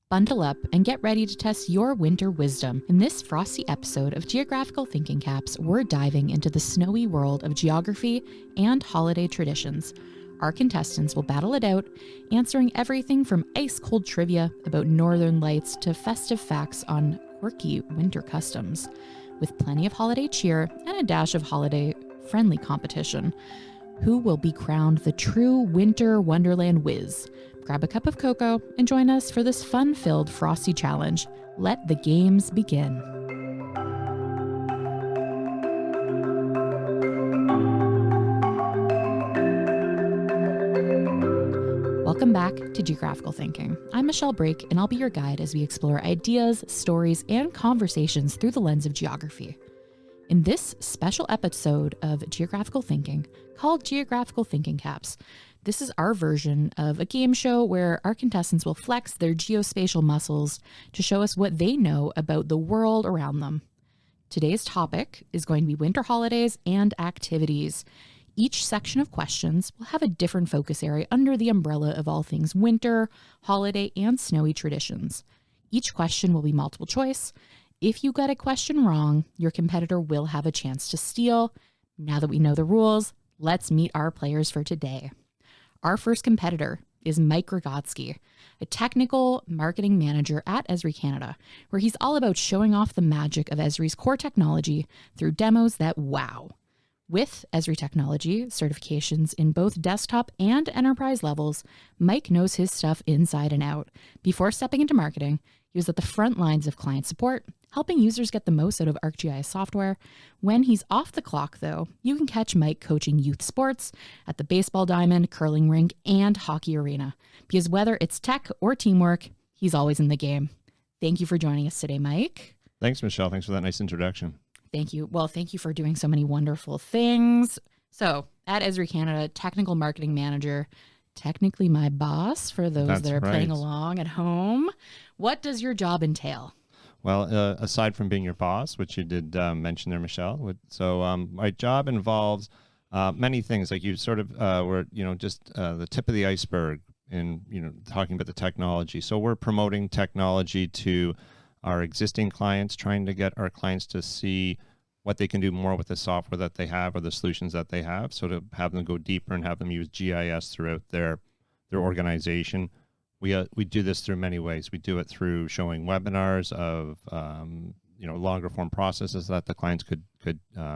Bundle up and get ready to test your winter wisdom. In this frosty episode of Geographical Thinking Caps, we're diving into the snowy world of geography and holiday traditions. Our contestants will battle it out, answering everything from ice-cold trivia about northern lights to festive facts on quirky winter customs. With plenty of holiday cheer and a dash of holiday-friendly competition, who will be crowned the true winter wonderland whiz? Grab a cup of cocoa and join us for this fun-filled frosty challenge. Let the games begin. Welcome back to Geographical Thinking. I'm Michelle Brake, and I'll be your guide as we explore ideas, stories, and conversations through the lens of geography. In this special episode of Geographical Thinking, called Geographical Thinking Caps, this is our version of a game show where our contestants will flex their geospatial muscles to show us what they know about the world around them. Today's topic is going to be winter holidays and activities. Each section of questions will have a different focus area under the umbrella of all things winter, holiday, and snowy traditions. Each question will be multiple choice. If you get a question wrong, your competitor will have a chance to steal. Now that we know the rules, let's meet our players for today. Our first competitor is Mike Rogotsky, a technical marketing manager at Esri Canada, where he's all about showing off the magic of Esri's core technology through demos that wow. With Esri technology certifications in both desktop and enterprise levels, Mike knows his stuff inside and out. Before stepping into marketing, he was at the front lines of client support, helping users get the most out of ArcGIS software. When he's off the clock, though, you can catch Mike coaching youth sports at the baseball diamond, curling rink, and hockey arena. Because whether it's tech or teamwork, he's always in the game. Thank you for joining us today, Mike. Thanks, Michelle. Thanks for that nice introduction. Thank you. Well, thank you for doing so many wonderful things. So, at Esri Canada, technical marketing manager, technically my boss for those that are playing along at home. What does your job entail? Well, aside from being your boss, which you did mention there, Michelle, my job involves many things. Like you sort of were, just the tip of the iceberg in, talking about the technology. So we're promoting technology to our existing clients, trying to get our clients to see what they can do more with the software that they have or the solutions that they have. So to have them go deeper and have them use GIS throughout their organization. We do this through many ways. We do it through showing webinars of longer form processes that the clients could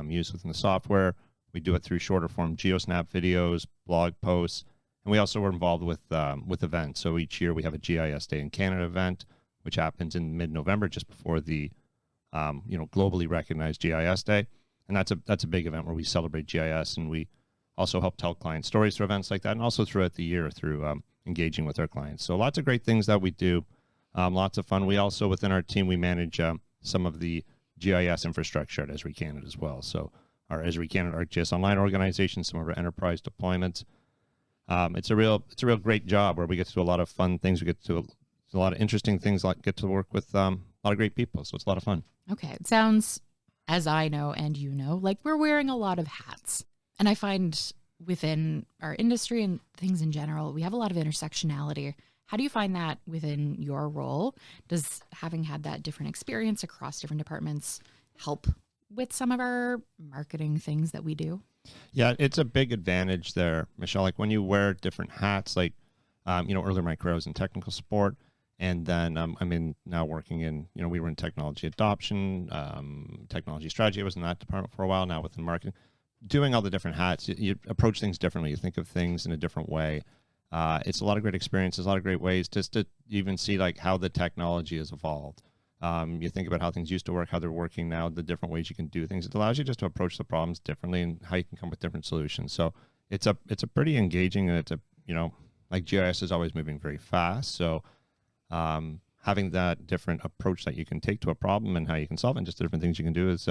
use within the software. We do it through shorter form GeoSnap videos, blog posts, and we also were involved with events. So each year we have a GIS Day in Canada event, which happens in mid-November, just before the globally recognized GIS Day, and that's a big event where we celebrate GIS, and we also help tell client stories through events like that, and also throughout the year through engaging with our clients. So lots of great things that we do, lots of fun. We also, within our team, we manage some of the GIS infrastructure at Esri Canada as well. So our Esri Canada ArcGIS Online organization, some of our enterprise deployments. It's a real great job where we get to do a lot of fun things. We get to do a lot of interesting things, like get to work with a lot of great people. So it's a lot of fun. Okay. It sounds, as I know and you know, like we're wearing a lot of hats. And I find within our industry and things in general, we have a lot of intersectionality. How do you find that within your role? Does having had that different experience across different departments help with some of our marketing things that we do? Yeah, it's a big advantage there, Michelle. Like when you wear different hats, like, earlier my career was in technical support. And then I'm now working in, we were in technology adoption, technology strategy. I was in that department for a while now within marketing. Doing all the different hats, you approach things differently. You think of things in a different way. It's a lot of great experiences, a lot of great ways just to even see like how the technology has evolved. You think about how things used to work, how they're working now, the different ways you can do things. It allows you just to approach the problems differently and how you can come with different solutions. So it's a pretty engaging, and like GIS is always moving very fast. So having that different approach that you can take to a problem and how you can solve it and just the different things you can do is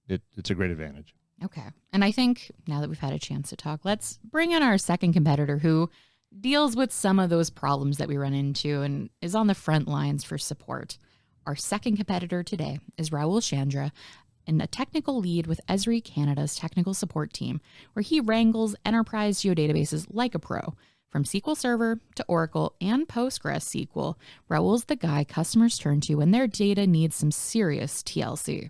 it's a great advantage. Okay. And I think now that we've had a chance to talk, let's bring in our second competitor who deals with some of those problems that we run into and is on the front lines for support. Our second competitor today is Rahul Chandra, and a technical lead with Esri Canada's technical support team, where he wrangles enterprise geodatabases like a pro, From SQL Server to Oracle and PostgreSQL, Raul's the guy customers turn to when their data needs some serious TLC.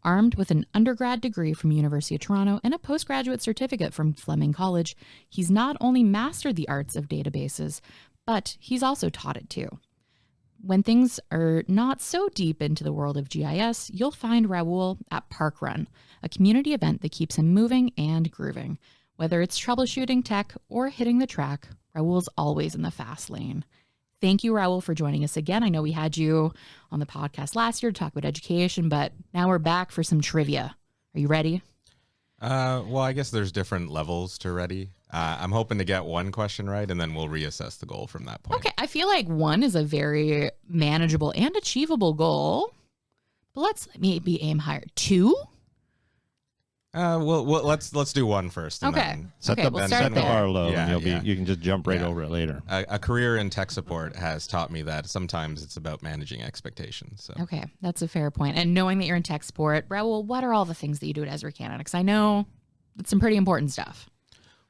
Armed with an undergrad degree from University of Toronto and a postgraduate certificate from Fleming College, he's not only mastered the arts of databases, but he's also taught it too. When things are not so deep into the world of GIS, you'll find Raul at Park Run, a community event that keeps him moving and grooving. Whether it's troubleshooting tech or hitting the track, Raul's always in the fast lane. Thank you, Raul, for joining us again. I know we had you on the podcast last year to talk about education, but now we're back for some trivia. Are you ready? Well, I guess there's different levels to ready. I'm hoping to get one question right, and then we'll reassess the goal from that point. Okay, I feel like one is a very manageable and achievable goal, but let's maybe aim higher. Two? Well, let's do one first. And Okay. then Set Okay, the, we'll set start the there. bar low, Yeah, and you can just jump right Yeah. over it later. A career in tech support has taught me that sometimes it's about managing expectations. So. Okay, that's a fair point. And knowing that you're in tech support, Raul, what are all the things that you do at Esri Canada? Because I know it's some pretty important stuff.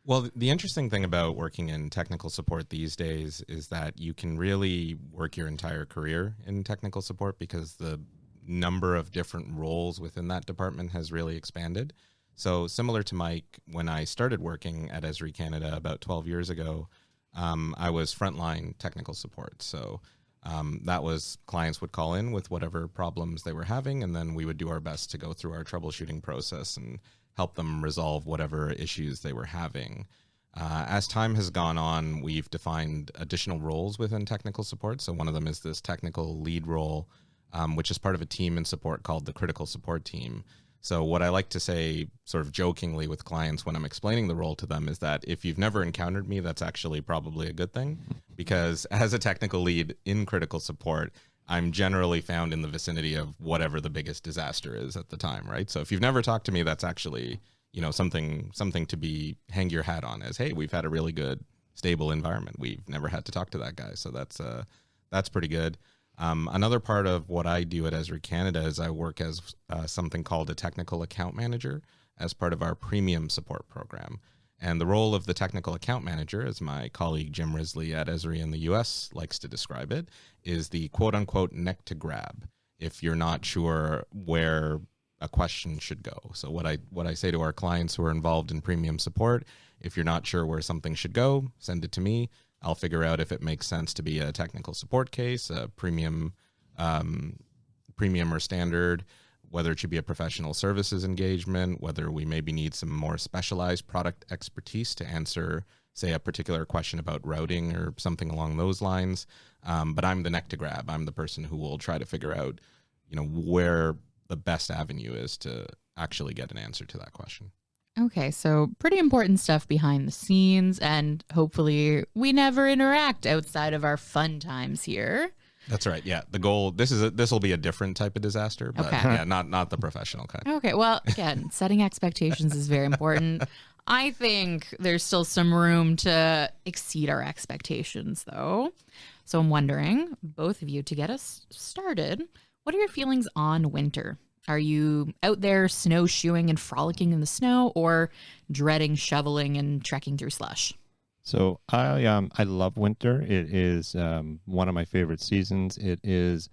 Well, the interesting thing about working in technical support these days is that you can really work your entire career in technical support because the number of different roles within that department has really expanded. So similar to Mike, when I started working at Esri Canada about 12 years ago, I was frontline technical support. So that was clients would call in with whatever problems they were having, and then we would do our best to go through our troubleshooting process and help them resolve whatever issues they were having. As time has gone on, we've defined additional roles within technical support. So one of them is this technical lead role, which is part of a team in support called the critical support team. So what I like to say sort of jokingly with clients when I'm explaining the role to them is that if you've never encountered me, that's actually probably a good thing, because as a technical lead in critical support, I'm generally found in the vicinity of whatever the biggest disaster is at the time, right? So if you've never talked to me, that's actually, something to be hang your hat on as, hey, we've had a really good, stable environment. We've never had to talk to that guy. So that's pretty good. Another part of what I do at Esri Canada is I work as something called a technical account manager as part of our premium support program. And the role of the technical account manager, as my colleague Jim Risley at Esri in the US likes to describe it, is the quote unquote neck to grab if you're not sure where a question should go. So what I say to our clients who are involved in premium support, if you're not sure where something should go, send it to me. I'll figure out if it makes sense to be a technical support case, a premium or standard, whether it should be a professional services engagement, whether we maybe need some more specialized product expertise to answer, say, a particular question about routing or something along those lines. But I'm the neck to grab. I'm the person who will try to figure out, where the best avenue is to actually get an answer to that question. Okay, so pretty important stuff behind the scenes, and hopefully we never interact outside of our fun times here. That's right. Yeah. The goal, this will be a different type of disaster, but Okay. yeah, not the professional kind. Okay, well, again, setting expectations is very important. I think there's still some room to exceed our expectations, though. So I'm wondering, both of you, to get us started, what are your feelings on winter? Are you out there snowshoeing and frolicking in the snow, or dreading shoveling and trekking through slush? So I love winter. It is one of my favorite seasons. It is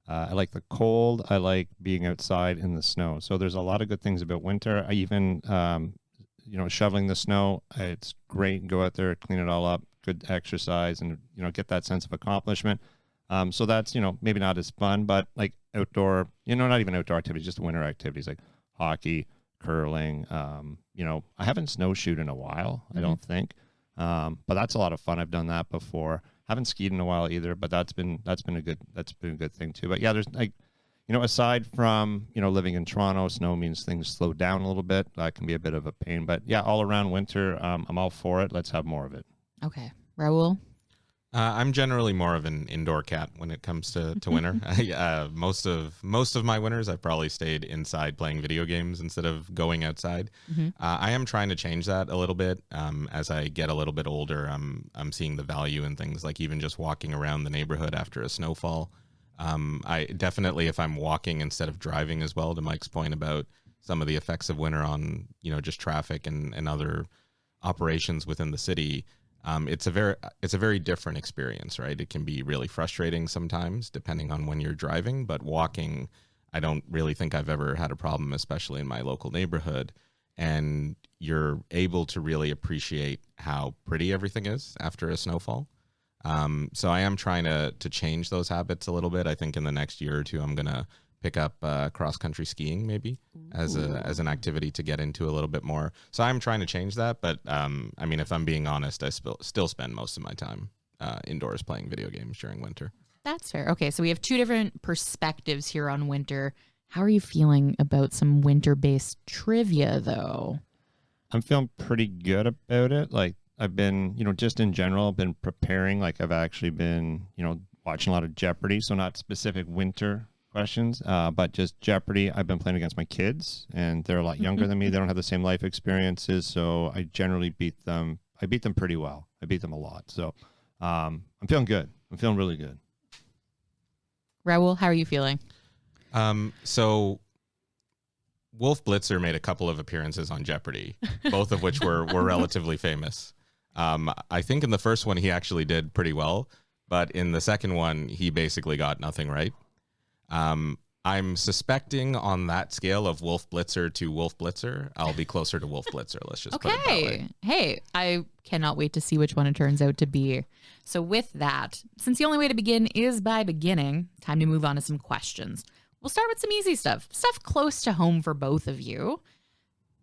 I like the cold. I like being outside in the snow. So there's a lot of good things about winter. I even shoveling the snow. It's great. Go out there, clean it all up. Good exercise, and get that sense of accomplishment. So that's maybe not as fun, but like outdoor, not even outdoor activities, just winter activities like hockey, curling. I haven't snowshoed in a while. I don't think. But that's a lot of fun. I've done that before. Haven't skied in a while either, but that's been a good thing too. But yeah, there's aside from, living in Toronto, snow means things slow down a little bit. That can be a bit of a pain, but yeah, all around winter, I'm all for it. Let's have more of it. Okay. Raul? I'm generally more of an indoor cat when it comes to winter. Most of my winters, I've probably stayed inside playing video games instead of going outside. Mm-hmm. I am trying to change that a little bit. As I get a little bit older, I'm seeing the value in things like even just walking around the neighborhood after a snowfall. I definitely, if I'm walking instead of driving as well, to Mike's point about some of the effects of winter on, just traffic and other operations within the city, It's a very different experience, right? It can be really frustrating sometimes depending on when you're driving, but walking, I don't really think I've ever had a problem, especially in my local neighborhood. And you're able to really appreciate how pretty everything is after a snowfall. So I am trying to change those habits a little bit. I think in the next year or two, I'm going to pick up cross-country skiing maybe as an activity to get into a little bit more. So I'm trying to change that. But I mean, if I'm being honest, I still spend most of my time indoors playing video games during winter. That's fair. Okay, so we have two different perspectives here on winter. How are you feeling about some winter-based trivia, though? I'm feeling pretty good about it. Like I've been, just in general, been preparing. Like I've actually been, watching a lot of Jeopardy. So not specific winter questions, but just Jeopardy. I've been playing against my kids, and they're a lot younger than me. They don't have the same life experiences, so I generally beat them. I beat them pretty well. I beat them a lot. So I'm feeling good. I'm feeling really good. Raul, how are you feeling? So Wolf Blitzer made a couple of appearances on Jeopardy, both of which were relatively famous. I think in the first one he actually did pretty well, but in the second one he basically got nothing right. I'm suspecting on that scale of Wolf Blitzer to Wolf Blitzer, I'll be closer to Wolf Blitzer. Let's just put it that way. Hey, I cannot wait to see which one it turns out to be. So with that, since the only way to begin is by beginning, time to move on to some questions. We'll start with some easy stuff close to home for both of you.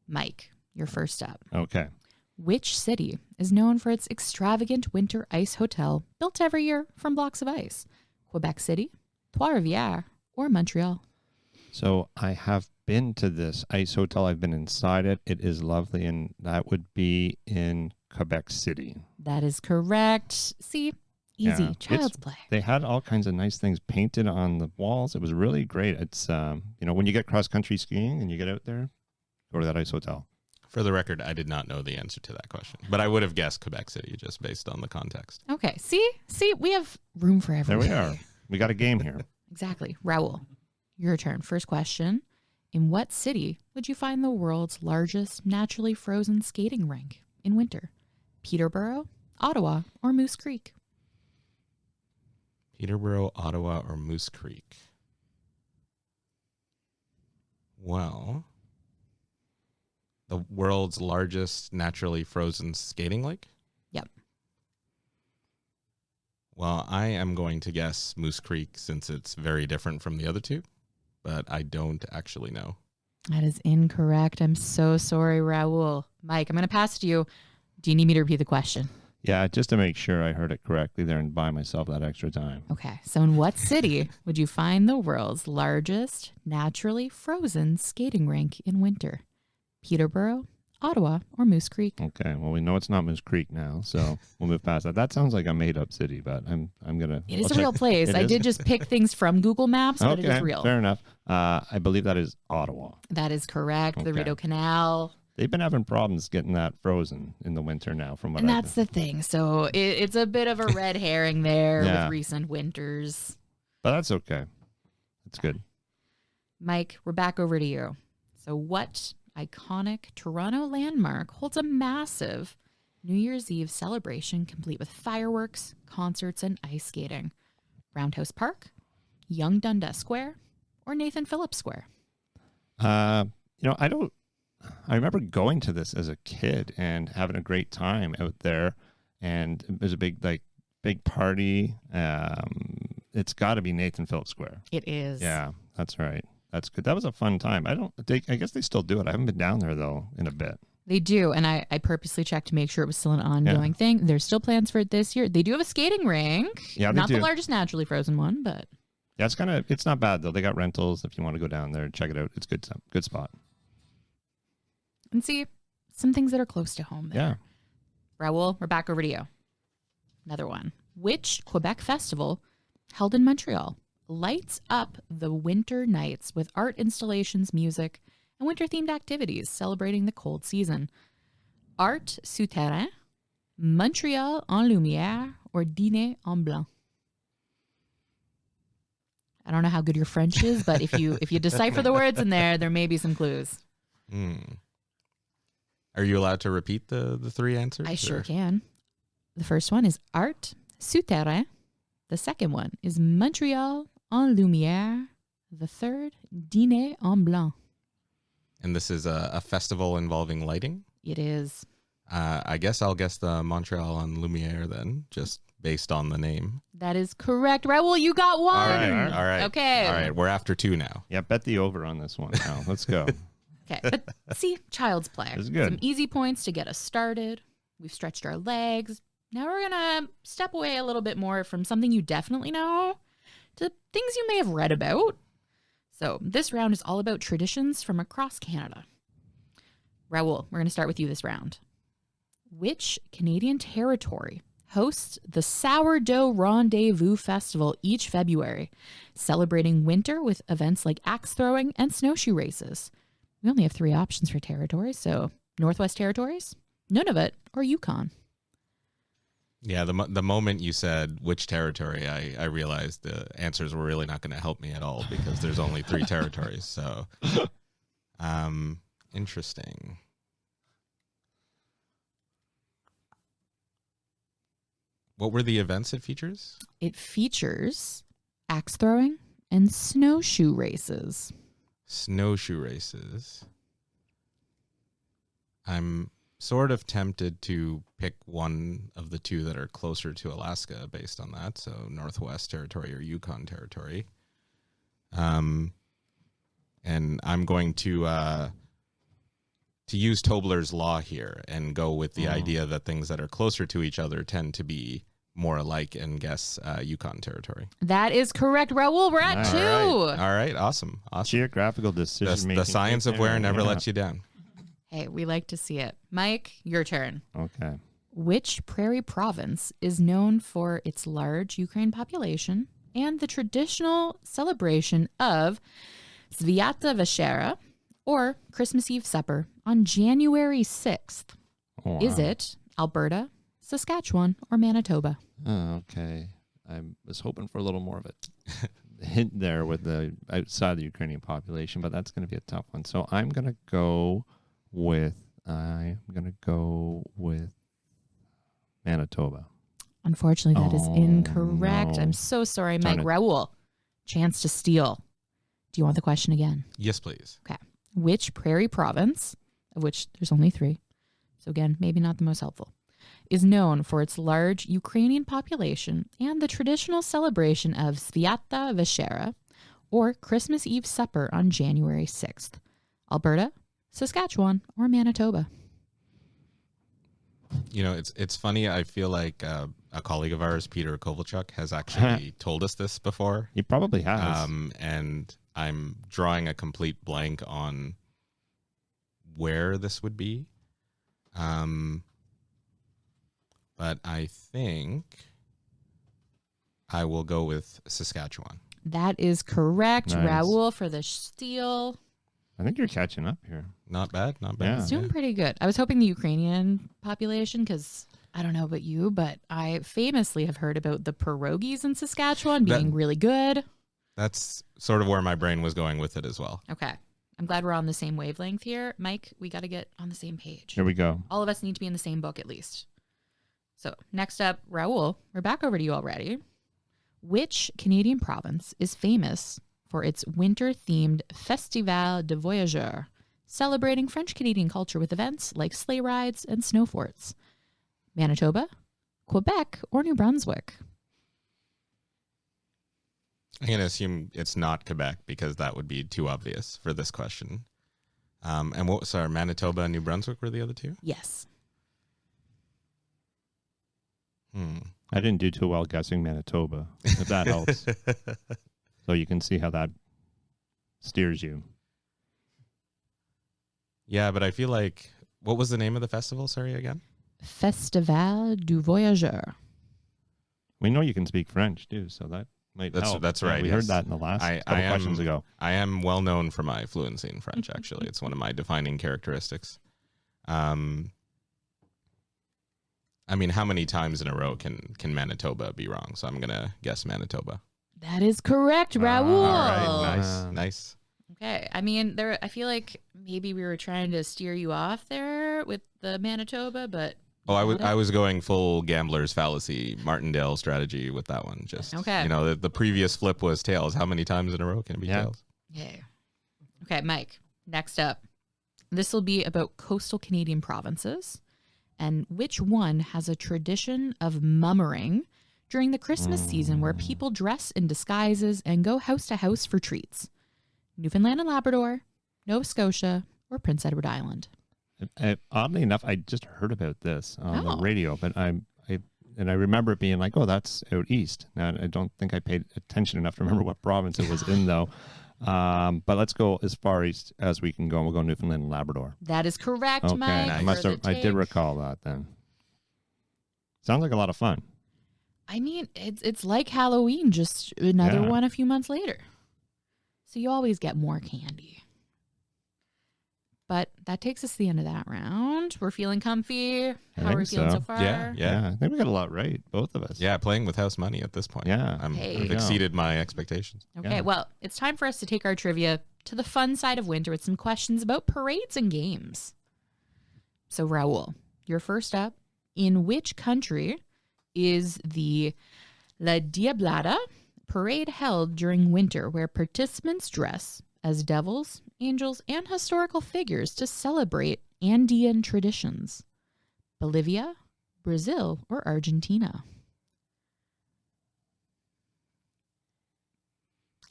Mike, you're first up. Okay. Which city is known for its extravagant winter ice hotel built every year from blocks of ice? Quebec City, Trois-Rivières, or Montreal? So I have been to this ice hotel. I've been inside it. It is lovely, and that would be in Quebec City. That is correct. See, easy. Yeah, Child's play. They had all kinds of nice things painted on the walls. It was really great. It's, when you get cross-country skiing and you get out there, go to that ice hotel. For the record, I did not know the answer to that question, but I would have guessed Quebec City just based on the context. Okay. See, we have room for everyone. There we are. We got a game here. Exactly. Raul, your turn. First question. In what city would you find the world's largest naturally frozen skating rink in winter? Peterborough, Ottawa, or Moose Creek? Peterborough, Ottawa, or Moose Creek? Well, the world's largest naturally frozen skating lake? Yep. Well, I am going to guess Moose Creek since it's very different from the other two, but I don't actually know. That is incorrect. I'm so sorry, Raul. Mike, I'm going to pass to you. Do you need me to repeat the question? Yeah, just to make sure I heard it correctly there and buy myself that extra time. Okay. So in what city would you find the world's largest naturally frozen skating rink in winter? Peterborough, Ottawa, or Moose Creek? Okay. Well, we know it's not Moose Creek now, so we'll move past that. That sounds like a made-up city, but I'm gonna. It is a real place. I did just pick things from Google Maps, but okay, it is real. Fair enough. I believe that is Ottawa. That is correct. Okay. The Rideau Canal. They've been having problems getting that frozen in the winter now, from what. And that's the thing. So it's a bit of a red herring there with recent winters. But that's okay. It's good. Mike, we're back over to you. So what iconic Toronto landmark holds a massive New Year's Eve celebration complete with fireworks, concerts, and ice skating? Roundhouse Park, Yonge Dundas Square, or Nathan Phillips Square? I remember going to this as a kid and having a great time out there, and it was a big party. It's got to be Nathan Phillips Square. It is. Yeah, that's right. That's good. That was a fun time. I guess they still do it. I haven't been down there though in a bit. They do, and I purposely checked to make sure it was still an ongoing thing. There's still plans for it this year. They do have a skating rink. Yeah, not the largest naturally frozen one, but yeah, it's not bad though. They got rentals if you want to go down there and check it out. It's good spot. And see some things that are close to home there. Yeah. Raul, we're back over to you. Another one. Which Quebec festival held in Montreal lights up the winter nights with art installations, music, and winter-themed activities celebrating the cold season? Art Souterrain, Montreal en Lumière, or Dîner en Blanc? I don't know how good your French is, but if you decipher the words in there may be some clues. Are you allowed to repeat the three answers? I sure can. The first one is Art Souterrain. The second one is Montreal en Lumière. The third, Dîner en Blanc. And this is a festival involving lighting? It is. I guess I'll guess the Montreal en Lumière then, just based on the name. That is correct. Raul, you got one. All right. Okay. All right, we're after 2 now. Yeah, bet the over on this one now. Let's go. Okay, but see, child's play. It's good. Some easy points to get us started. We've stretched our legs. Now we're going to step away a little bit more from something you definitely know to things you may have read about. So this round is all about traditions from across Canada. Raul, we're going to start with you this round. Which Canadian territory hosts the Sourdough Rendezvous Festival each February, celebrating winter with events like axe throwing and snowshoe races? We only have 3 options for territories, so Northwest Territories, Nunavut, or Yukon. Yeah, the moment you said which territory, I realized the answers were really not going to help me at all because there's only 3 territories. So, interesting. What were the events it features? It features axe throwing and snowshoe races. Snowshoe races. I'm sort of tempted to pick one of the 2 that are closer to Alaska based on that. So Northwest Territory or Yukon Territory. And I'm going to use Tobler's law here and go with the idea that things that are closer to each other tend to be more alike and guess Yukon Territory. That is correct, Raul. We're at 2. All right. Awesome. Geographical decision making. The science of where never lets you down. Hey, we like to see it. Mike, your turn. Okay. Which prairie province is known for its large Ukraine population and the traditional celebration of Sviata Veshera, or Christmas Eve supper, on January 6th? Oh, wow. Is it Alberta, Saskatchewan, or Manitoba? Oh, okay. I was hoping for a little more of a hint there with the outside the Ukrainian population, but that's going to be a tough one. So I'm going to go with Manitoba. Unfortunately, that is incorrect. No. I'm so sorry, Mike. Darn it. Raul, chance to steal. Do you want the question again? Yes, please. Okay. Which prairie province, of which there's only 3, so again, maybe not the most helpful, is known for its large Ukrainian population and the traditional celebration of Sviata Veshera, or Christmas Eve supper on January 6th? Alberta, Saskatchewan, or Manitoba? You know, it's funny. I feel like a colleague of ours, Peter Kovalchuk, has actually told us this before. He probably has. And I'm drawing a complete blank on where this would be. But I think I will go with Saskatchewan. That is correct. Nice. Raul for the steal. I think you're catching up here. Not bad. Not bad. Yeah. It's doing pretty good. I was hoping the Ukrainian population, because I don't know about you, but I famously have heard about the pierogies in Saskatchewan being really good. That's sort of where my brain was going with it as well. Okay. I'm glad we're on the same wavelength here. Mike, we got to get on the same page. Here we go. All of us need to be in the same book at least. So next up, Raul, we're back over to you already. Which Canadian province is famous for its winter-themed Festival de Voyageurs, celebrating French-Canadian culture with events like sleigh rides and snow forts? Manitoba, Quebec, or New Brunswick? I'm going to assume it's not Quebec because that would be too obvious for this question. And what was our Manitoba and New Brunswick were the other 2? Yes. I didn't do too well guessing Manitoba, if that helps. So you can see how that steers you. Yeah, but I feel like, what was the name of the festival? Sorry, again? Festival du Voyageur. We know you can speak French, too, so that might help. That's Yeah, right. we yes. heard that in the last couple questions ago. I am well known for my fluency in French, actually. It's one of my defining characteristics. I mean, how many times in a row can Manitoba be wrong? So I'm going to guess Manitoba. That is correct, Raul. All right, nice. Okay. I mean, I feel like maybe we were trying to steer you off there with the Manitoba, but Oh, I Got it? was going full gambler's fallacy, Martindale strategy with that one. Just Okay. You know, the previous flip was tails. How many times in a row can it be tails? Yeah. Okay, Mike. Next up, this will be about coastal Canadian provinces, and which one has a tradition of mummering during the Christmas season, where people dress in disguises and go house to house for treats. Newfoundland and Labrador, Nova Scotia, or Prince Edward Island. Oddly enough, I just heard about this on the Oh. radio, but I remember it being like, oh, that's out east. Now, I don't think I paid attention enough to remember what province it was in, though. But let's go as far east as we can go. We'll go Newfoundland and Labrador. That is correct, Okay, Mike. I did recall that then. Sounds like a lot of fun. I mean, it's like Halloween, just another one a few months later. So you always get more candy. But that takes us to the end of that round. We're feeling comfy. How are we feeling so far? Yeah. I think we got a lot right, both of us. Yeah, playing with house money at this point. Yeah. I've exceeded my expectations. Okay, well, it's time for us to take our trivia to the fun side of winter with some questions about parades and games. So, Raul, you're first up. In which country is the La Diablada parade held during winter, where participants dress as devils, angels, and historical figures to celebrate Andean traditions? Bolivia, Brazil, or Argentina?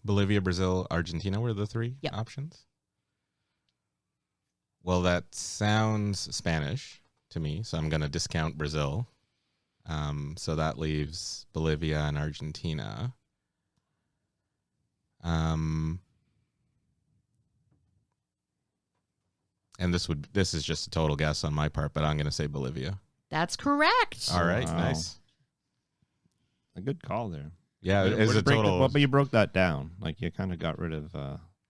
Bolivia, Brazil, Argentina were the three Yep. options. Well, that sounds Spanish to me, so I'm going to discount Brazil. So that leaves Bolivia and Argentina. And this is just a total guess on my part, but I'm going to say Bolivia. That's correct. All right, Wow. nice. A good call there. Yeah, But it is a total. but you broke that down. Like you kind of got rid of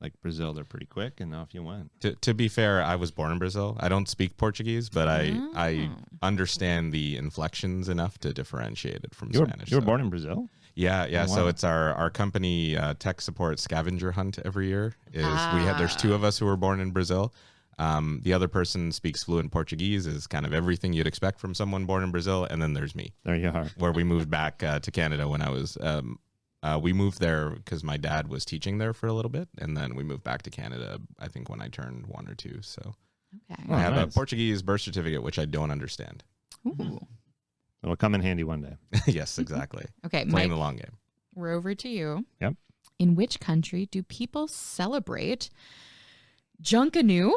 like Brazil. They're pretty quick, and off you went. To be fair, I was born in Brazil. I don't speak Portuguese, but I understand the inflections enough to differentiate it from Spanish. You were born in Brazil? Yeah. Oh, wow. So it's our company tech support scavenger hunt every year. There's two of us who were born in Brazil. The other person speaks fluent Portuguese, is kind of everything you'd expect from someone born in Brazil, and then there's me. There you are. Where we moved back to Canada when I was. We moved there because my dad was teaching there for a little bit, and then we moved back to Canada, I think, when I turned 1 or 2. So Okay. Oh, I have a nice. Portuguese birth certificate, which I don't understand. Ooh. It'll come in handy one day. Yes, exactly. Okay, Playing Mike, the long game. we're over to you. Yep. In which country do people celebrate Junkanoo?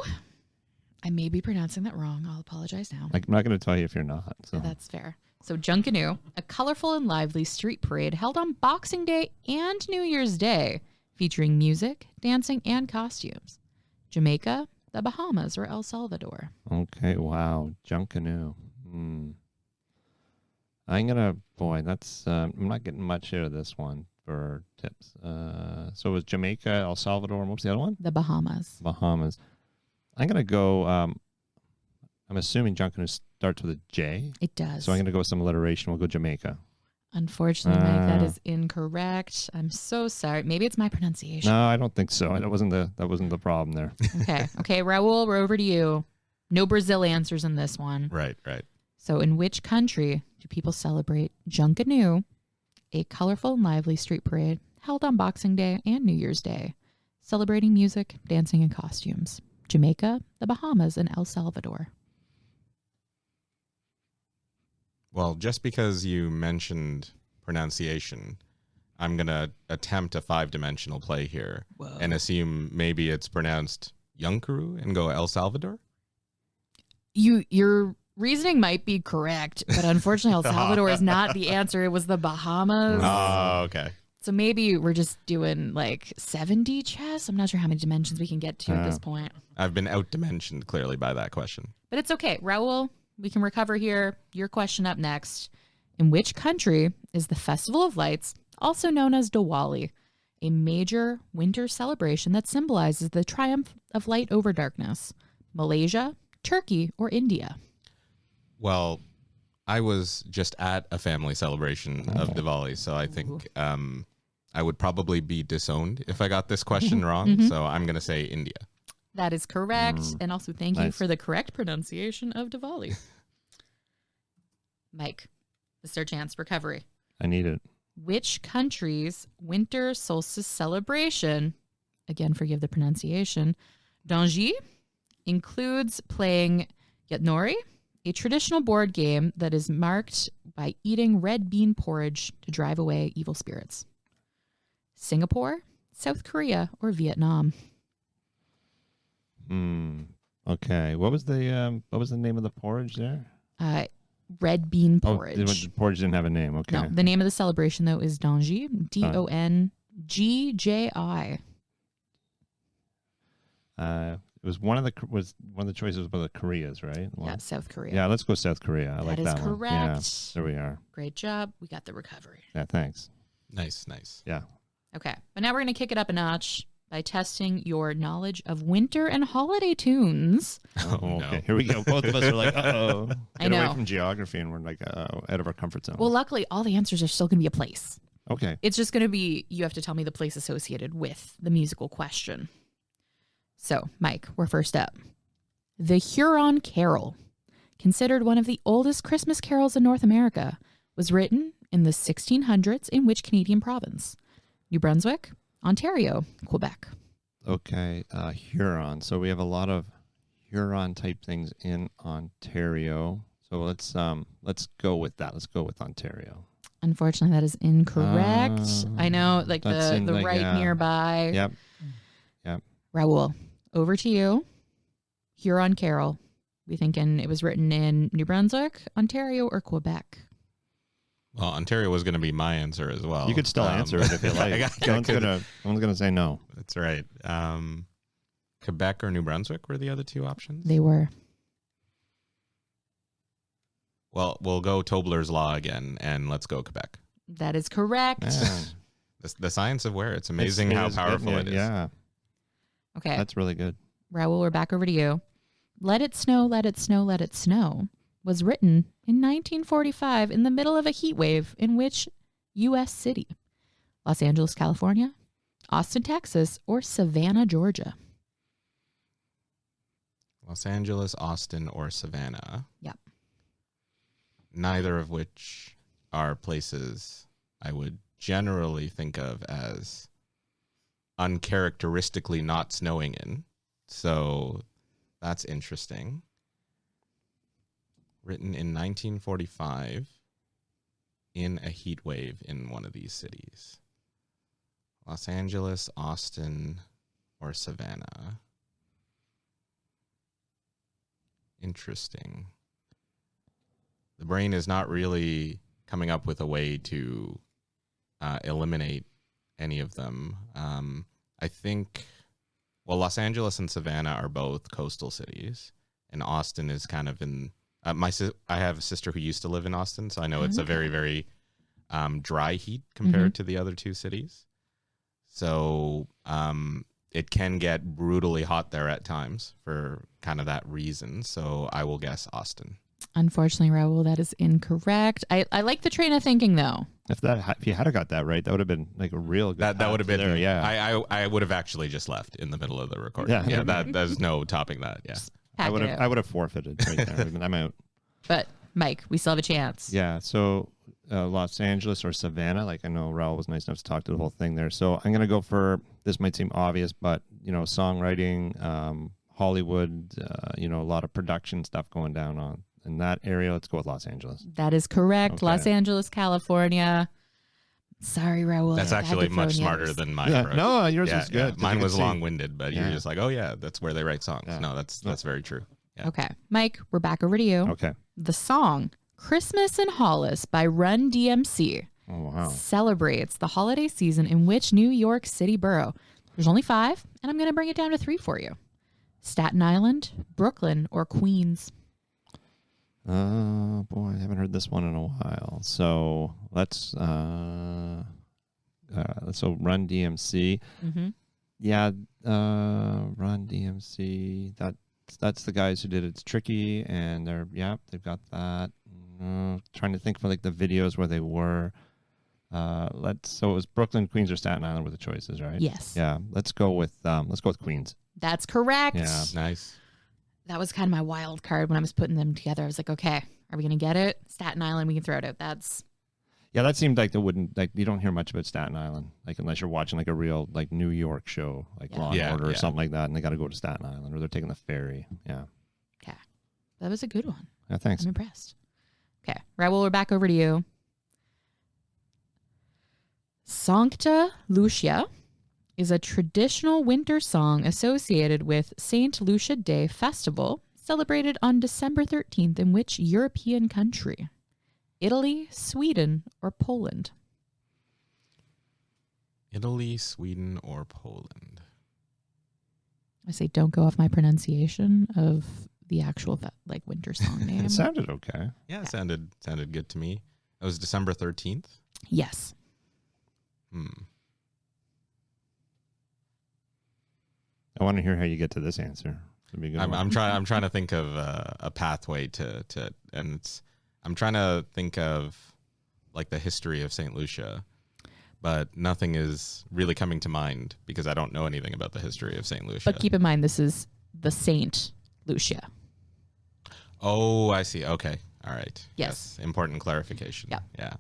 I may be pronouncing that wrong. I'll apologize now. I'm not going to tell you if you're not. So That's fair. So Junkanoo, a colorful and lively street parade held on Boxing Day and New Year's Day, featuring music, dancing, and costumes. Jamaica, the Bahamas, or El Salvador? okay. Wow. Junkanoo. I'm gonna. Boy, that's. I'm not getting much out of this one for tips. So it was Jamaica, El Salvador, and what was the other one? The Bahamas. Bahamas. I'm gonna go. I'm assuming Junkanoo starts with a J. It does. So I'm gonna go with some alliteration. We'll go Jamaica. Unfortunately, Mike, that is incorrect. I'm so sorry. Maybe it's my pronunciation. No, I don't think so. That wasn't the problem there. Okay, Raul, we're over to you. No Brazil answers in this one. Right. So in which country do people celebrate Junkanoo, a colorful and lively street parade held on Boxing Day and New Year's Day, celebrating music, dancing, and costumes? Jamaica, the Bahamas, and El Salvador. Well, just because you mentioned pronunciation, I'm going to attempt a 5-dimensional play here and assume maybe it's pronounced Yunkuru and go El Salvador. Your reasoning might be correct, but unfortunately El Salvador is not the answer. It was the Bahamas. Oh, okay. So maybe we're just doing like 7D chess. I'm not sure how many dimensions we can get to at this point. I've been out-dimensioned clearly by that question. But it's okay. Raul, we can recover here. Your question up next. In which country is the Festival of Lights, also known as Diwali, a major winter celebration that symbolizes the triumph of light over darkness? Malaysia, Turkey, or India? Well, I was just at a family celebration of Diwali, so I think I would probably be disowned if I got this question wrong. So I'm going to say India. That is correct. And also thank you Nice. for the correct pronunciation of Diwali. Mike, this is our chance. Recovery. I need it. Which country's winter solstice celebration, again, forgive the pronunciation, Donji, includes playing Yatnori, a traditional board game that is marked by eating red bean porridge to drive away evil spirits? Singapore, South Korea, or Vietnam? Okay. What was the name of the porridge there? Red bean porridge. Oh, the porridge didn't have a name. Okay. No, the name of the celebration though is Donji, DONGJI. It was one of the choices was the Koreas, right? Yeah, South Korea. Yeah, let's go South Korea. I like that one. Correct. Yeah, there we are. Great job. We got the recovery. Yeah, thanks. Nice. Yeah. Okay, but now we're going to kick it up a notch by testing your knowledge of winter and holiday tunes. Oh, no. okay. Here we go. Both of us are like, uh-oh. I know. Get away from geography, and we're like, out of our comfort zone. Well, luckily, all the answers are still going to be a place. Okay. It's just going to be, you have to tell me the place associated with the musical question. So, Mike, we're first up. The Huron Carol, considered one of the oldest Christmas carols in North America, was written in the 1600s in which Canadian province? New Brunswick, Ontario, Quebec. Okay. Huron. So we have a lot of Huron type things in Ontario. So let's go with that. Let's go with Ontario. Unfortunately, that is incorrect. I know, like the right nearby. Yep. Raul, over to you. Huron Carol. We thinking it was written in New Brunswick, Ontario, or Quebec? Well, Ontario was going to be my answer as well. You could still answer it if you like. Someone's gonna say no. That's right. Quebec or New Brunswick were the other two options. They were. Well, we'll go Tobler's Law again, and let's go Quebec. That is correct. Yeah. The science of where. It's amazing how powerful it is. Yeah. Okay. That's really good. Raul, we're back over to you. Let It Snow, Let It Snow, Let It Snow was written in 1945 in the middle of a heat wave in which U.S. city? Los Angeles, California, Austin, Texas, or Savannah, Georgia? Los Angeles, Austin, or Savannah. Yep. Neither of which are places I would generally think of as uncharacteristically not snowing in. So that's interesting. Written in 1945 in a heat wave in one of these cities. Los Angeles, Austin, or Savannah. Interesting. The brain is not really coming up with a way to eliminate any of them. I think, well, Los Angeles and Savannah are both coastal cities, and Austin is kind of in... I have a sister who used to live in Austin, so I know it's a very, very dry heat compared to the other two cities. So it can get brutally hot there at times for kind of that reason. So I will guess Austin. Unfortunately, Raul, that is incorrect. I like the train of thinking, though. If you had got that right, that would have been like a real good. That would have been there. Yeah, I would have actually just left in the middle of the recording. Yeah, there's no topping that. Yeah. I would have forfeited right there. I'm out. But Mike, we still have a chance. Yeah. So Los Angeles or Savannah. Like I know Raul was nice enough to talk to the whole thing there. So I'm gonna go for this. Might seem obvious, but songwriting, Hollywood. A lot of production stuff going down on in that area. Let's go with Los Angeles. That is correct. Okay. Los Angeles, California. Sorry, Raul. That's actually much smarter than mine. Yeah, no, yours was good. Yeah. Mine was long-winded, but you're just like, oh yeah, that's where they write songs. Yeah. No, that's very true. Yeah. Okay, Mike, we're back over to you. Okay. The song "Christmas in Hollis" by Run DMC celebrates the holiday season in which New York City borough? There's only 5, and I'm going to bring it down to 3 for you. Staten Island, Brooklyn, or Queens? Oh boy, I haven't heard this one in a while. So let's Run DMC. Mm-hmm. Yeah, Run DMC. That's the guys who did It's Tricky, and they've got that. Trying to think for like the videos where they were. So it was Brooklyn, Queens, or Staten Island were the choices, right? Yes. Yeah. Let's go with Queens. That's correct. Yeah. Nice. That was kind of my wild card when I was putting them together. I was like, okay, Are we going to get it? Staten Island, we can throw it out. That's... Yeah, that seemed like you don't hear much about Staten Island, like unless you're watching like a real like New York show, like Law and Order or something like that, and they got to go to Staten Island or they're taking the ferry. Yeah. Okay. That was a good one. Yeah, thanks. I'm impressed. Okay. Raoul, we're back over to you. Sancta Lucia is a traditional winter song associated with St. Lucia Day Festival, celebrated on December 13th in which European country? Italy, Sweden, or Poland? Italy, Sweden, or Poland? I say don't go off my pronunciation of the actual winter song name. It sounded okay. Yeah, it sounded good to me. It was December 13th? Yes. I want to hear how you get to this answer. I'm trying to think of a pathway to and I'm trying to think of like the history of St. Lucia, but nothing is really coming to mind because I don't know anything about the history of St. Lucia. But keep in mind, this is the St. Lucia. Oh, I see. Okay. All right. Yes. Important clarification. Yeah. Yeah.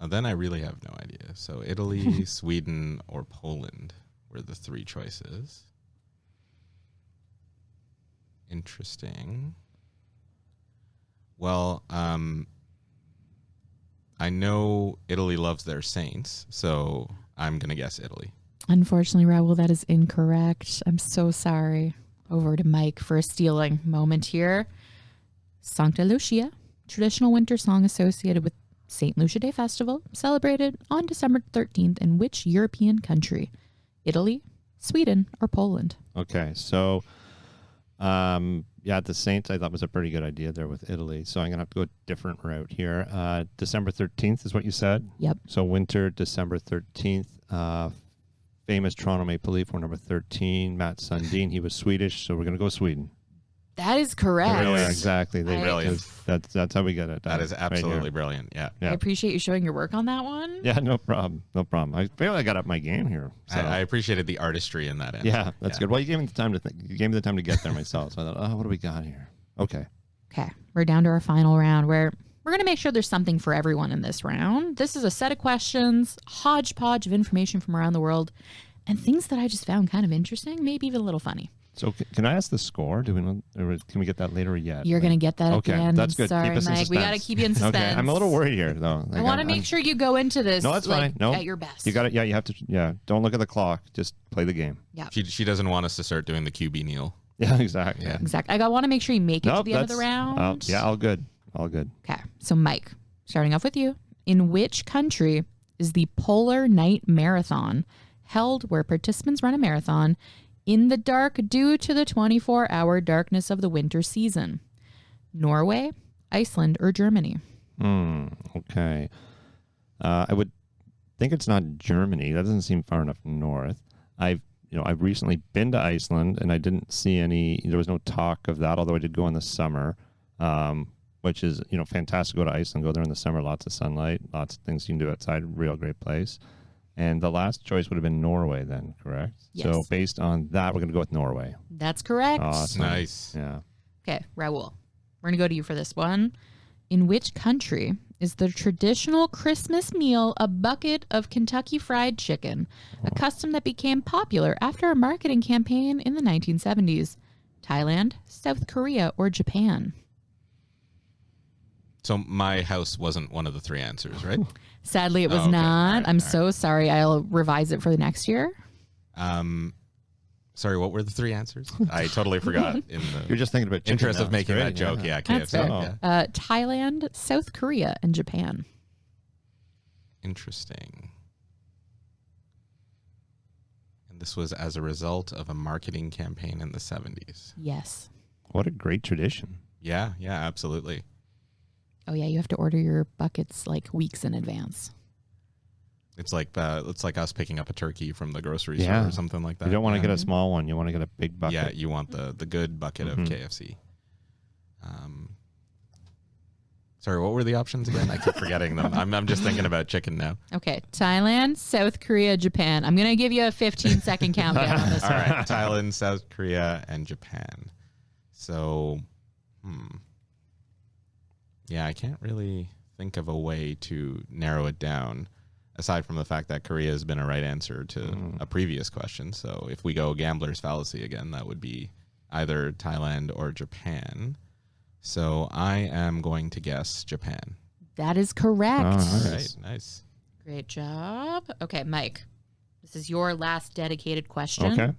Then I really have no idea. So Italy, Sweden, or Poland were the three choices. Interesting. Well, I know Italy loves their saints, so I'm going to guess Italy. Unfortunately, Raoul, that is incorrect. I'm so sorry. Over to Mike for a stealing moment here. Sancta Lucia, traditional winter song associated with St. Lucia Day Festival, celebrated on December 13th in which European country? Italy, Sweden, or Poland? Okay, so the Saints I thought was a pretty good idea there with Italy. So I'm going to have to go a different route here. December 13th is what you said? Yep. So winter, December 13th. Famous Toronto Maple Leaf, we're number 13. Matt Sundin, he was Swedish, so we're going to go Sweden. That is correct. Yeah, exactly. Brilliant. That's how we get it. That is absolutely brilliant. Yeah. I appreciate you showing your work on that one. Yeah, no problem. No problem. I feel like I got up my game here. So. I appreciated the artistry in that answer. Yeah, that's good. Well, you gave me the time to think. You gave me the time to get there myself. So I thought, what do we got here? Okay. Okay. We're down to our final round where we're going to make sure there's something for everyone in this round. This is a set of questions, hodgepodge of information from around the world, and things that I just found kind of interesting, maybe even a little funny. So can I ask the score? Do we know, or can we get that later or yet? You're going to get that at the end. That's good. Sorry, keep us Mike. We got to keep you in suspense. Okay. I'm a little worried here, though. I want to make sure you go into this fine. No, at your best. You got it. Yeah, you have to. Yeah, don't look at the clock. Just play the game. Yeah. She doesn't want us to start doing the QB kneel. Yeah, exactly. Yeah. Exactly. I want to make sure you make it to the end of the round. Yeah, all good. All good. Okay. So, Mike, starting off with you. In which country is the Polar Night Marathon held where participants run a marathon in the dark due to the 24-hour darkness of the winter season? Norway, Iceland, or Germany? Okay. I would think it's not Germany. That doesn't seem far enough north. I've recently been to Iceland and I didn't see there was no talk of that, although I did go in the summer, which is, fantastic to go to Iceland, go there in the summer, lots of sunlight, lots of things you can do outside, real great place. And the last choice would have been Norway then, correct? Yes. So based on that, we're going to go with Norway. That's correct. Awesome. Nice. Yeah. Okay, Raoul, we're going to go to you for this one. In which country is the traditional Christmas meal a bucket of Kentucky Fried Chicken, a custom that became popular after a marketing campaign in the 1970s? Thailand, South Korea, or Japan? So my house wasn't one of the three answers, right? Sadly, it was okay. not. All right, I'm so sorry. I'll revise it for the next year. Sorry, what were the three answers? I totally forgot. In the You're just thinking about chicken interest now. of making It's that great, joke. yeah. Yeah, That's KFC. fair. Yeah. Thailand, South Korea, and Japan. Interesting. And this was as a result of a marketing campaign in the 70s. Yes. What a great tradition. Yeah, absolutely. Oh, yeah. You have to order your buckets like weeks in advance. It's like us picking up a turkey from the grocery store Yeah. or something like that. You don't want to Yeah. get a small one. You want to get a big bucket. Yeah, you want the good bucket of KFC. Sorry, what were the options again? I keep forgetting them. I'm just thinking about chicken now. Okay. Thailand, South Korea, Japan. I'm going to give you a 15-second countdown on this All one. right, Thailand, South Korea, and Japan. So, Yeah, I can't really think of a way to narrow it down, aside from the fact that Korea has been a right answer to a previous question. So if we go gambler's fallacy again, that would be either Thailand or Japan. So I am going to guess Japan. That is correct. Oh, All right, nice. Great job. Okay, Mike, this is your last dedicated question. Okay.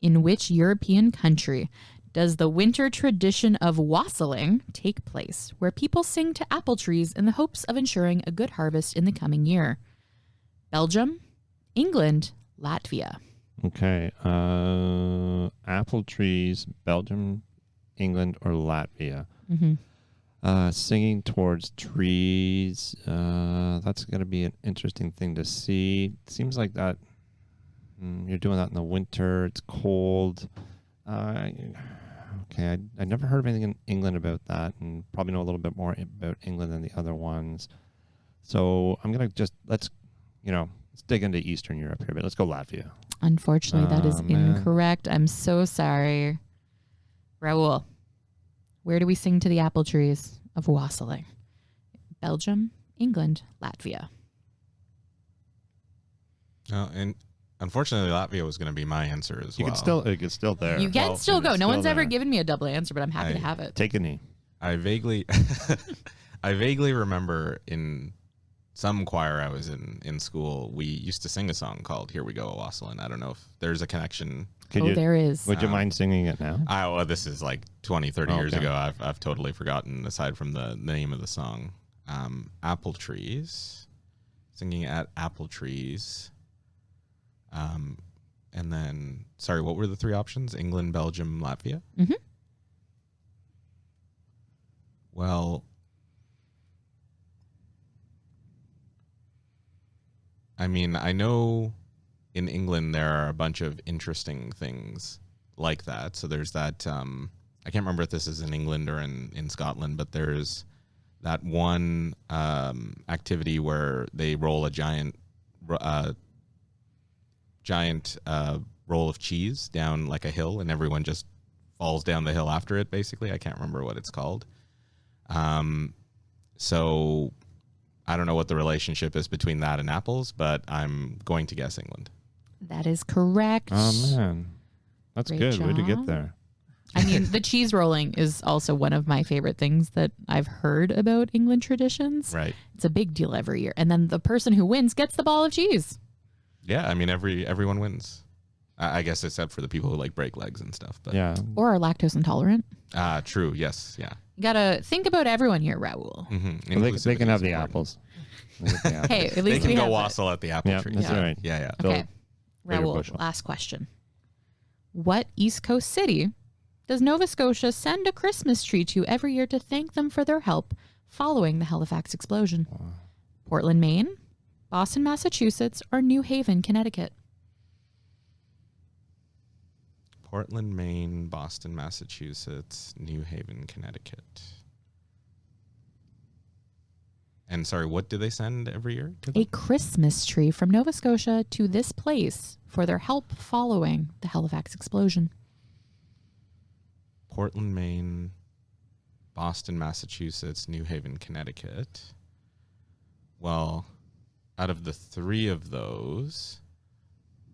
In which European country does the winter tradition of wassailing take place, where people sing to apple trees in the hopes of ensuring a good harvest in the coming year? Belgium, England, Latvia. Okay. Apple trees, Belgium, England, or Latvia. Singing towards trees. That's going to be an interesting thing to see. Seems like that. You're doing that in the winter. It's cold. Okay, I never heard of anything in England about that, and probably know a little bit more about England than the other ones. So I'm gonna let's dig into Eastern Europe here, but let's go Latvia. Unfortunately, that is man. incorrect. I'm so sorry. Raul, where do we sing to the apple trees of wassailing? Belgium, England, Latvia. And unfortunately, Latvia was going to be my answer as well. It's still there. You can still go. It's No still one's ever there. given me a double answer, but I'm happy to have it. Take a knee. I vaguely remember in some choir I was in school, we used to sing a song called "Here We Go, Wassailing." I don't know if there's a connection. There is. Would you mind singing it now? Well, this is like 20, 30 years Okay. ago. I've totally forgotten, aside from the name of the song. Apple trees, singing at apple trees. And then, sorry, what were the three options? England, Belgium, Latvia? Mm-hmm. Well, I mean, I know in England there are a bunch of interesting things like that. So there's that, I can't remember if this is in England or in Scotland, but there's that one activity where they roll a giant roll of cheese down like a hill, and everyone just falls down the hill after it, basically. I can't remember what it's called. So I don't know what the relationship is between that and apples, but I'm going to guess England. That is correct. Oh, man. That's Great good. Way to get job. there. I mean, the cheese rolling is also one of my favorite things that I've heard about England traditions. Right. It's a big deal every year. And then the person who wins gets the ball of cheese. Yeah, I mean, everyone wins. I guess except for the people who like break legs and stuff. But Yeah. Or are lactose intolerant. True. Yes. Yeah. You got to think about everyone here, Raul. Mm-hmm. Well, they can have the apples. Hey, at They least can we go have wassail at the apple Yeah, tree. that's right. Yeah. Yeah. Okay. bigger Raul, bushel. last question. What East Coast city does Nova Scotia send a Christmas tree to every year to thank them for their help following the Halifax explosion? Portland, Maine, Boston, Massachusetts, or New Haven, Connecticut? Portland, Maine, Boston, Massachusetts, New Haven, Connecticut. And sorry, what do they send every year to them? A Christmas tree from Nova Scotia to this place for their help following the Halifax explosion. Portland, Maine, Boston, Massachusetts, New Haven, Connecticut. Well, out of the three of those,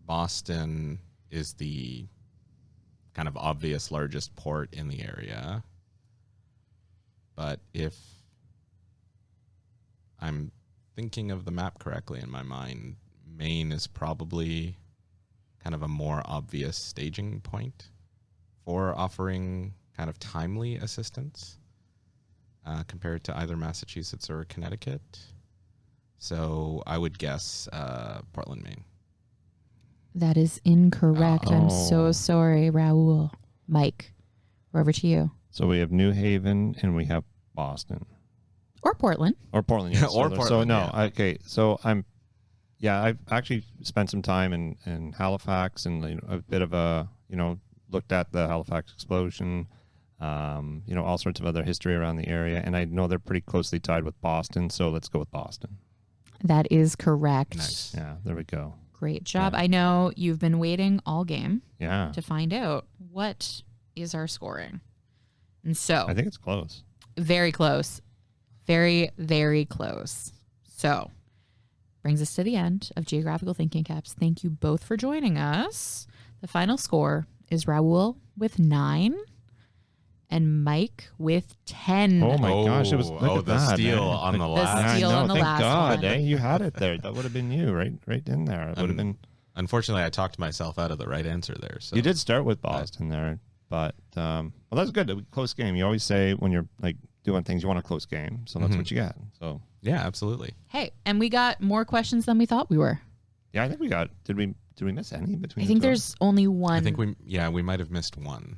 Boston is the kind of obvious largest port in the area. But if I'm thinking of the map correctly in my mind, Maine is probably kind of a more obvious staging point for offering kind of timely assistance compared to either Massachusetts or Connecticut. So I would guess Portland, Maine. That is incorrect. I'm so sorry, Raul. Mike, we're over to you. So we have New Haven and we have Boston. Or Portland. Or Portland. Yes. Or So Portland, no. yeah. Okay. So I've actually spent some time in Halifax and a bit of looked at the Halifax explosion, all sorts of other history around the area. And I know they're pretty closely tied with Boston. So let's go with Boston. That is correct. Nice. Yeah. There we go. Great job. Yeah. I know you've been waiting all game Yeah. to find out what is our scoring. And so, I think it's close. very close. Very, very close. So, brings us to the end of Geographical Thinking Caps. Thank you both for joining us. The final score is Raul with 9 and Mike with 10. Oh my gosh, it was the steal on the last. steal on the thank last God, one. You had it there. That would have been you, right in there. It would have been. Unfortunately, I talked myself out of the right answer there. So You did start with Boston there, but well, that's good. A close game. You always say when you're like doing things, you want a close game, so that's what you got. So yeah, absolutely. Hey, and we got more questions than we thought we were. yeah, I think we got. Did we miss any between? I think the two? there's only one. I think we might have missed one.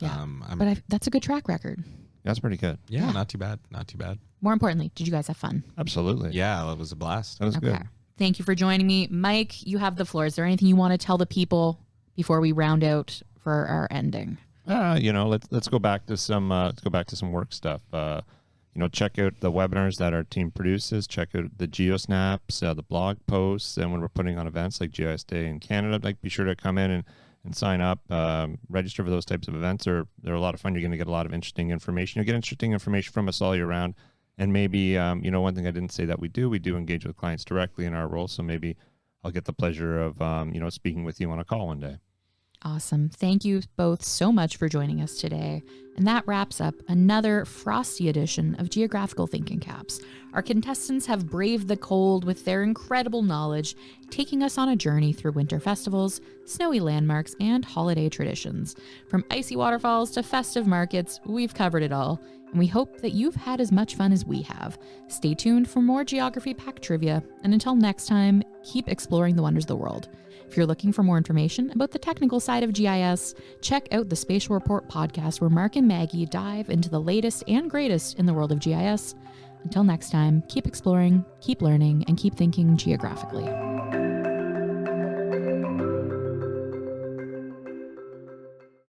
Yeah, but that's a good track record. That's pretty good. Yeah, not too bad. Not too bad. More importantly, did you guys have fun? Absolutely. Yeah, it was a blast. That was good. Thank you for joining me. Mike, you have the floor. Is there anything you want to tell the people before we round out for our ending? Let's go back to some work stuff. Check out the webinars that our team produces. Check out the GeoSnaps, the blog posts, and when we're putting on events like GIS Day in Canada, be sure to come in and sign up, register for those types of events. They're a lot of fun. You're going to get a lot of interesting information. You'll get interesting information from us all year round. And maybe, one thing I didn't say that we do engage with clients directly in our role. So maybe I'll get the pleasure of, speaking with you on a call one day. Awesome. Thank you both so much for joining us today. And that wraps up another frosty edition of Geographical Thinking Caps. Our contestants have braved the cold with their incredible knowledge, taking us on a journey through winter festivals, snowy landmarks, and holiday traditions. From icy waterfalls to festive markets, we've covered it all. And we hope that you've had as much fun as we have. Stay tuned for more geography-packed trivia. And until next time, keep exploring the wonders of the world. If you're looking for more information about the technical side of GIS, check out the Spatial Report podcast where Mark and Maggie dive into the latest and greatest in the world of GIS. Until next time, keep exploring, keep learning, and keep thinking geographically.